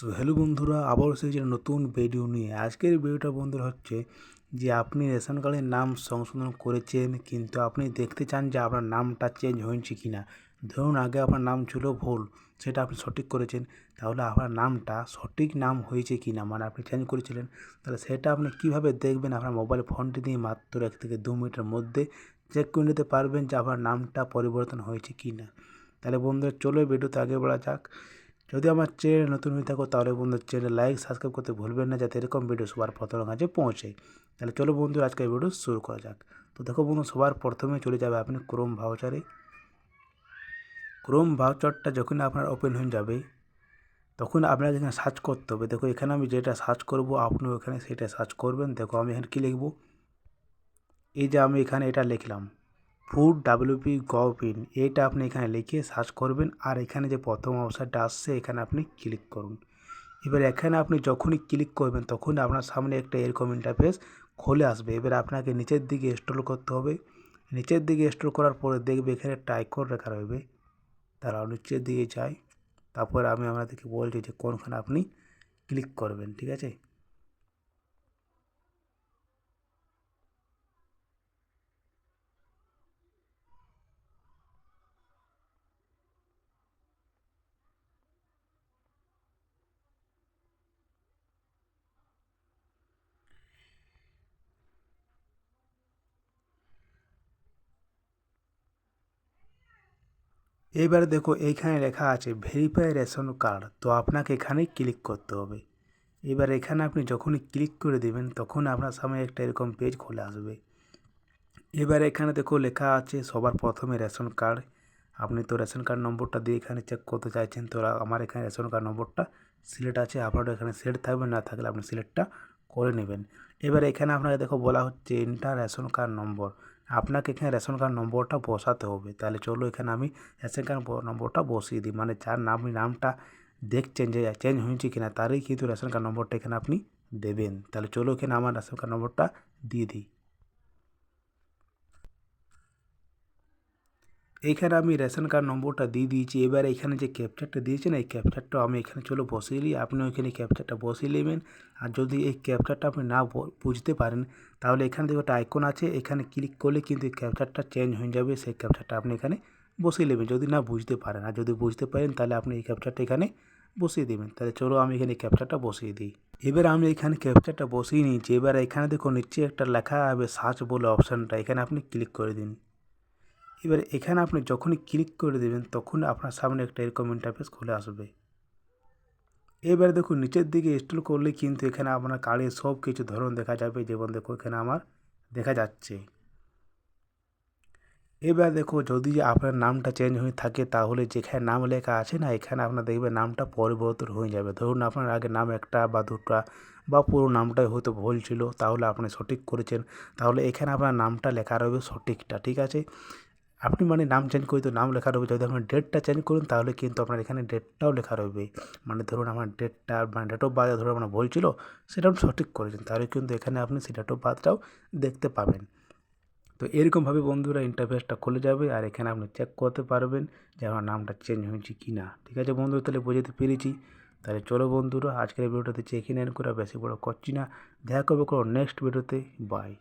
So hello বন্ধুরা, আবার এসেছি নতুন ভিডিও নিয়ে। আজকের ভিডিওটা বন্ধুরা হচ্ছে যে আপনি রেশন কার্ডের নাম সংশোধন করেছেন, কিন্তু আপনি দেখতে চান যে আপনার নামটা চেঞ্জ হয়েছে কি না। ধরুন আগে আপনার নাম ছিল ভুল, সেটা আপনি সঠিক করেছেন, তাহলে আপনার নামটা সঠিক নাম হয়েছে কি না, মানে আপনি চেঞ্জ করেছিলেন, তাহলে সেটা আপনি কীভাবে দেখবেন? আপনার মোবাইল ফোনটি দিয়ে মাত্র 1 থেকে 2 মিনিটের মধ্যে চেক করে নিতে পারবেন যে আপনার নামটা পরিবর্তন হয়েছে কি না। তাহলে বন্ধুরা চলো ভিডিওতে আগে বলা যাক। যদি আমার চ্যানেল নতুন হয়ে থাকো তাহলে বন্ধু চ্যানেল লাইক সাবস্ক্রাইব করতে ভুলবেন না, যাতে এরকম ভিডিও সবার প্রথম কাছে পৌঁছে। তাহলে চলো বন্ধু আজকের ভিডিও শুরু করা যাক। তো দেখো বন্ধু, সবার প্রথমে চলে যাবে আপনি ক্রোম ভাউচারে। ক্রোম ভাউচারটা যখন আপনার ওপেন হয়ে যাবে তখন আপনাকে এখানে সার্চ করতে হবে। দেখো এখানে আমি যেটা সার্চ করব আপনিও এখানে সেটা সার্চ করবেন। দেখো আমি এখানে কী লিখব, এই যে আমি এখানে এটা লিখলাম ফুড ডাব্লিউপি গভ ইন, এটা আপনি এখানে লিখে সার্চ করবেন। আর এখানে যে প্রথম অপশানটা আসছে এখানে আপনি ক্লিক করুন। এবার এখানে আপনি যখনই ক্লিক করবেন তখন আপনার সামনে একটা এরকম ইন্টারফেস খুলে আসবে। এবার আপনাকে নিচের দিকে স্ক্রল করতে হবে। নিচের দিকে স্ক্রল করার পরে দেখবে এখানে একটা আইকন লেখা রয়েবে, তারাও নিচের দিকে যাই। তারপর আমি আপনাদেরকে বলছি যে কোনখানে আপনি ক্লিক করবেন, ঠিক আছে। এবারে দেখো এইখানে লেখা আছে ভেরিফাই রেশন কার্ড, তো আপনাকে এখানে ক্লিক করতে হবে। এবার এখানে আপনি যখনই ক্লিক করে দেবেন তখন আপনার সামনে একটা এরকম পেজ খুলে আসবে। এবার এখানে দেখো লেখা আছে সবার প্রথমে রেশন কার্ড। আপনি তো রেশন কার্ড নম্বরটা দিয়ে এখানে চেক করতে চাইছেন, তো আমার এখানে রেশন কার্ড নম্বরটা সিলেক্ট আছে। আপনারও এখানে সিলেক্ট থাকবে, না থাকলে আপনি সিলেক্টটা করে নেবেন। এবার এখানে আপনাকে দেখো বলা হচ্ছে এন্টার রেশন কার্ড নম্বর, আপনাকে এখানে রেশন কার্ড নম্বরটা বসাতে হবে। তাহলে চলো এখানে আমি রেশন কার্ড নম্বরটা বসিয়ে দিই, মানে যার নামটা দেখছেন যে চেঞ্জ হয়েছে কিনা তারই কিন্তু রেশন কার্ড নম্বরটা এখানে আপনি দেবেন। তাহলে চলো এখানে আমার রেশন কার্ড নম্বরটা দিয়ে দিই। এইখানে আমি রেশন কার্ড নম্বরটা দিয়ে দিয়েছি। এবার এখানে যে ক্যাপচারটা দিয়েছেন এই ক্যাপচারটা আমি এখানে চলো বসিয়ে নিই। আপনিও এখানে ক্যাপচারটা বসিয়ে নেবেন। আর যদি এই ক্যাপচারটা আপনি না বুঝতে পারেন তাহলে এখানে দেখো একটা আইকন আছে, এখানে ক্লিক করলে কিন্তু এই ক্যাপচারটা চেঞ্জ হয়ে যাবে। সেই ক্যাপচারটা আপনি এখানে বসিয়ে নেবেন যদি না বুঝতে পারেন। আর যদি বুঝতে পারেন তাহলে আপনি এই ক্যাপচারটা এখানে বসিয়ে দেবেন। তাহলে চলো আমি এখানে ক্যাপচারটা বসিয়ে দিই। এবার আমি এখানে ক্যাপচারটা বসিয়ে নিয়েছি। এবার এখানে দেখো নিচে একটা লেখা হবে সার্চ বলে অপশানটা, এখানে আপনি ক্লিক করে দিন। এবার এখানে আপনি যখনই ক্লিক করে দেবেন তখন আপনার সামনে একটা এরকম ইন্টারফেস খুলে আসবে। এবারে দেখুন নিচের দিকে স্ক্রল করলে কিন্তু এখানে আপনার কার্ডের সব কিছু ধরন দেখা যাবে, যেমন দেখো এখানে আমার দেখা যাচ্ছে। এবার দেখো যদি আপনার নামটা চেঞ্জ হয়ে থাকে তাহলে যেখানে নাম লেখা আছে না এখানে আপনার দেখবেন নামটা পরিবর্তন হয়ে যাবে। ধরুন আপনার আগে নাম একটা বা দুটা বা পুরো নামটাই হয়তো ভুল ছিল, তাহলে আপনি সঠিক করেছেন, তাহলে এখানে আপনার নামটা লেখা রয়েবে সঠিকটা, ঠিক আছে। আপনি মানে নাম চেঞ্জ করে তো নাম লেখা রয়েবে, যদি আপনি ডেটটা চেঞ্জ করুন তাহলে কিন্তু আপনার এখানে ডেটটাও লেখা রয়েবে। মানে ধরুন আমার ডেটটা মানে ডেট অফ বার্থ ধরুন আপনার ভুল ছিল, সেটা আপনি সঠিক করেছেন, তাহলে কিন্তু এখানে আপনি সেই ডেট অফ বার্থটাও দেখতে পাবেন। তো এরকমভাবে বন্ধুরা ইন্টারফেসটা খুলে যাবে আর এখানে আপনি চেক করতে পারবেন যে আমার নামটা চেঞ্জ হয়েছে কি না। ঠিক আছে বন্ধু, তাহলে বোঝাতে পেরেছি। তাহলে চলো বন্ধুরা আজকের ভিডিওটাতে চেক ইন করে বেশি বড় করছি না, দেখা করবো কোনো নেক্সট ভিডিওতে। বাই।